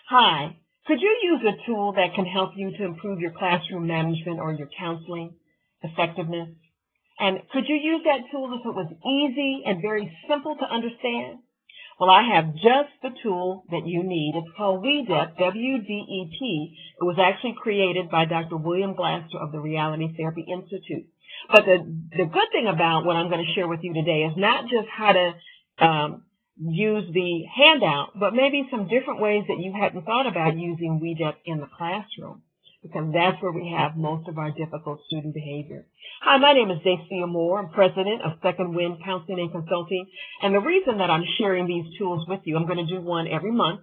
Hi, could you use a tool that can help you to improve your classroom management or your counseling effectiveness? And could you use that tool if it was easy and very simple to understand? Well, I have just the tool that you need. It's called WDEP, W-D-E-P. It was actually created by Dr. William Glasser of the Reality Therapy Institute. But the good thing about what I'm going to share with you today is not just how to use the handout, but maybe some different ways that you hadn't thought about using WDEP in the classroom, because that's where we have most of our difficult student behavior. Hi, my name is Dacia Moore. I'm president of Second Wind Counseling and Consulting. And the reason that I'm sharing these tools with you, I'm going to do one every month.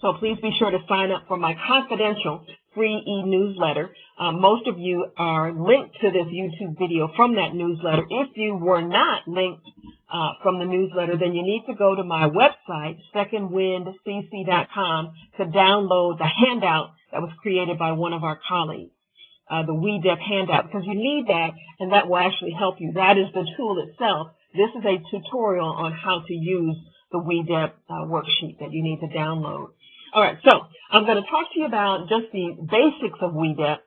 So please be sure to sign up for my confidential free e-newsletter. Most of you are linked to this YouTube video from that newsletter. If you were not linked from the newsletter, then you need to go to my website, secondwindcc.com, to download the handout that was created by one of our colleagues, the WDEP handout, because you need that, and that will actually help you. That is the tool itself. This is a tutorial on how to use the WDEP worksheet that you need to download. All right, so I'm going to talk to you about just the basics of WDEP.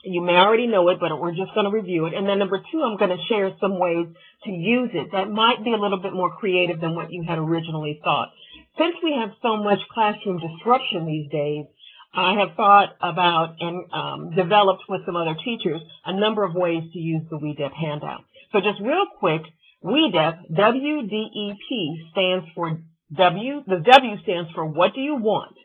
You may already know it, but we're just going to review it. And then number two, I'm going to share some ways to use it that might be a little bit more creative than what you had originally thought. Since we have so much classroom disruption these days, I have thought about and developed with some other teachers a number of ways to use the WDEP handout. So just real quick, WDEP, W-D-E-P, stands for the W stands for what do you want?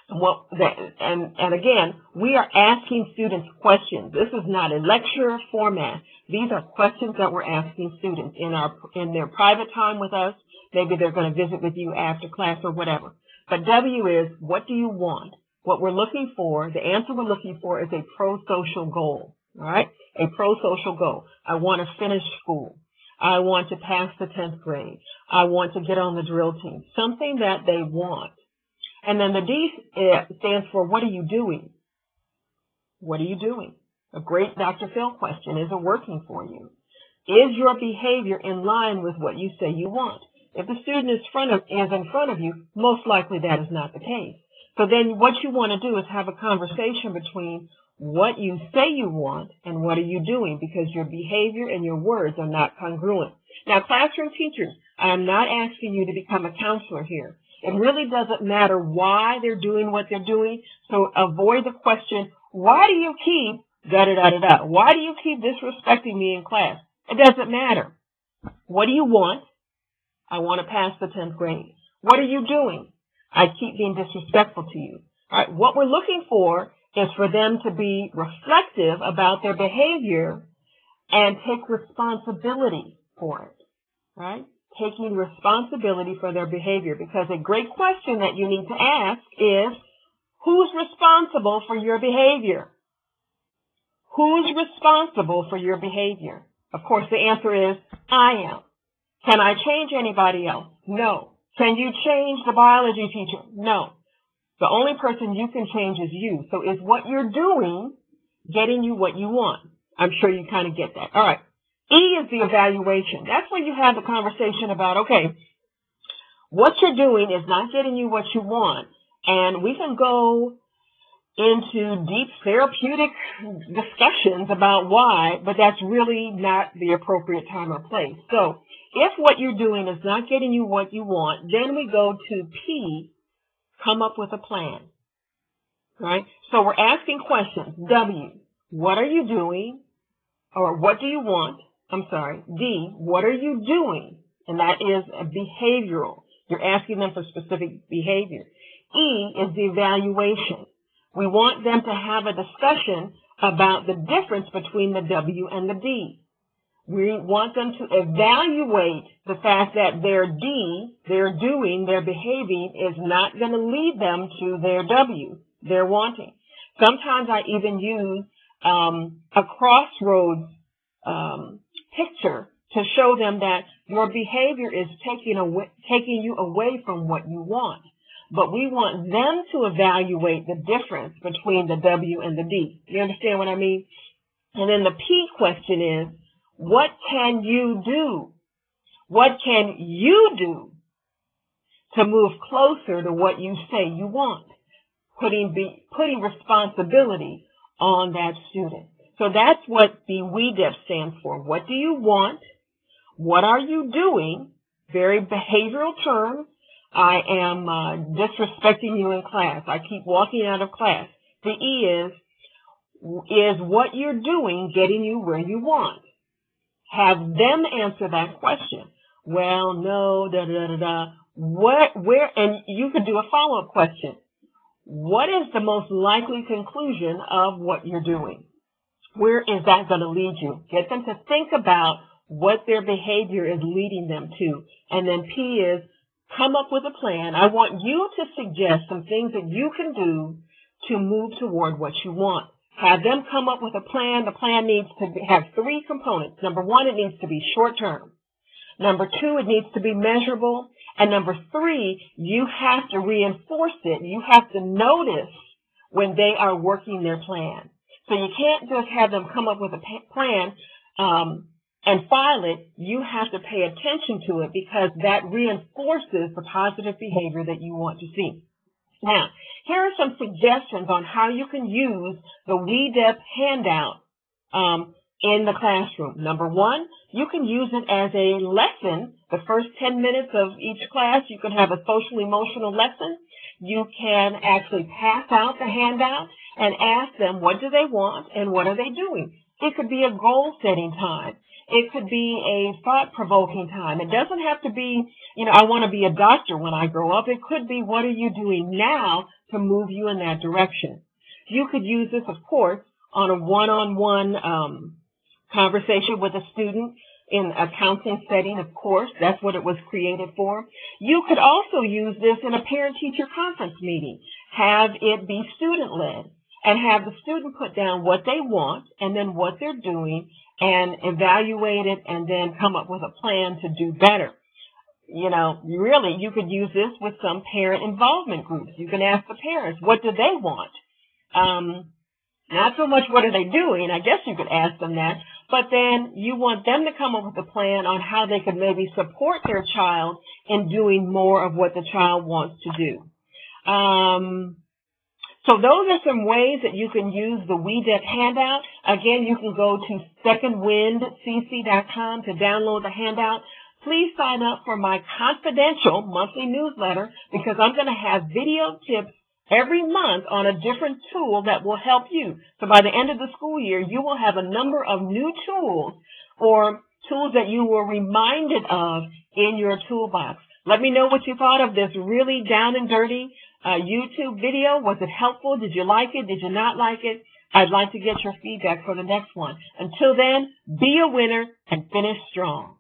And again, we are asking students questions. This is not a lecture format. These are questions that we're asking students in their private time with us. Maybe they're going to visit with you after class or whatever. But W is, what do you want? What we're looking for, the answer we're looking for is a pro-social goal, all right? A pro-social goal. I want to finish school. I want to pass the 10th grade. I want to get on the drill team. Something that they want. And then the D stands for, what are you doing? What are you doing? A great Dr. Phil question. Is it working for you? Is your behavior in line with what you say you want? If the student is in front of you, most likely that is not the case. So then what you want to do is have a conversation between what you say you want and what are you doing, because your behavior and your words are not congruent. Now, classroom teachers, I'm not asking you to become a counselor here. It really doesn't matter why they're doing what they're doing, so avoid the question, why do you keep da-da-da-da-da? Why do you keep disrespecting me in class? It doesn't matter. What do you want? I want to pass the 10th grade. What are you doing? I keep being disrespectful to you. All right, what we're looking for is for them to be reflective about their behavior and take responsibility for it, right? Taking responsibility for their behavior, because a great question that you need to ask is, who's responsible for your behavior? Who's responsible for your behavior? Of course, the answer is, I am. Can I change anybody else? No. Can you change the biology teacher? No. The only person you can change is you. So is what you're doing getting you what you want? I'm sure you kind of get that. All right. E is the evaluation. That's where you have the conversation about, okay, what you're doing is not getting you what you want. And we can go into deep therapeutic discussions about why, but that's really not the appropriate time or place. So if what you're doing is not getting you what you want, then we go to P, come up with a plan, right? So we're asking questions. W, what are you doing? Or what do you want? I'm sorry. D, what are you doing? And that is a behavioral. You're asking them for specific behavior. E is the evaluation. We want them to have a discussion about the difference between the W and the D. We want them to evaluate the fact that their D, their doing, their behaving, is not going to lead them to their W, their wanting. Sometimes I even use a crossroads picture to show them that your behavior is taking you away from what you want. But we want them to evaluate the difference between the W and the D. You understand what I mean? And then the P question is, what can you do? What can you do to move closer to what you say you want, putting responsibility on that student. So that's what the WDEP stands for. What do you want? What are you doing? Very behavioral terms. I am disrespecting you in class. I keep walking out of class. The E is what you're doing getting you where you want? Have them answer that question. Well, no, where, and you could do a follow-up question. What is the most likely conclusion of what you're doing? Where is that going to lead you? Get them to think about what their behavior is leading them to. And then P is come up with a plan. I want you to suggest some things that you can do to move toward what you want. Have them come up with a plan. The plan needs to have 3 components. Number 1, it needs to be short-term. Number 2, it needs to be measurable. And number 3, you have to reinforce it. You have to notice when they are working their plan. So you can't just have them come up with a plan and file it. You have to pay attention to it because that reinforces the positive behavior that you want to see. Now, here are some suggestions on how you can use the WDEP handout in the classroom. Number 1, you can use it as a lesson. The first 10 minutes of each class, you can have a social-emotional lesson. You can actually pass out the handout and ask them what do they want and what are they doing. It could be a goal-setting time. It could be a thought-provoking time. It doesn't have to be, I want to be a doctor when I grow up. It could be, what are you doing now to move you in that direction? You could use this, of course, on a one-on-one conversation with a student in a counseling setting, of course. That's what it was created for. You could also use this in a parent-teacher conference meeting. Have it be student-led and have the student put down what they want and then what they're doing and evaluate it and then come up with a plan to do better. Really, you could use this with some parent involvement groups. You can ask the parents, what do they want? Not so much what are they doing, I guess you could ask them that, but then you want them to come up with a plan on how they could maybe support their child in doing more of what the child wants to do. So those are some ways that you can use the WDEP handout. Again, you can go to secondwindcc.com to download the handout. Please sign up for my confidential monthly newsletter because I'm going to have video tips every month on a different tool that will help you. So by the end of the school year, you will have a number of new tools or tools that you were reminded of in your toolbox. Let me know what you thought of this really down and dirty YouTube video. Was it helpful? Did you like it? Did you not like it? I'd like to get your feedback for the next one. Until then, be a winner and finish strong.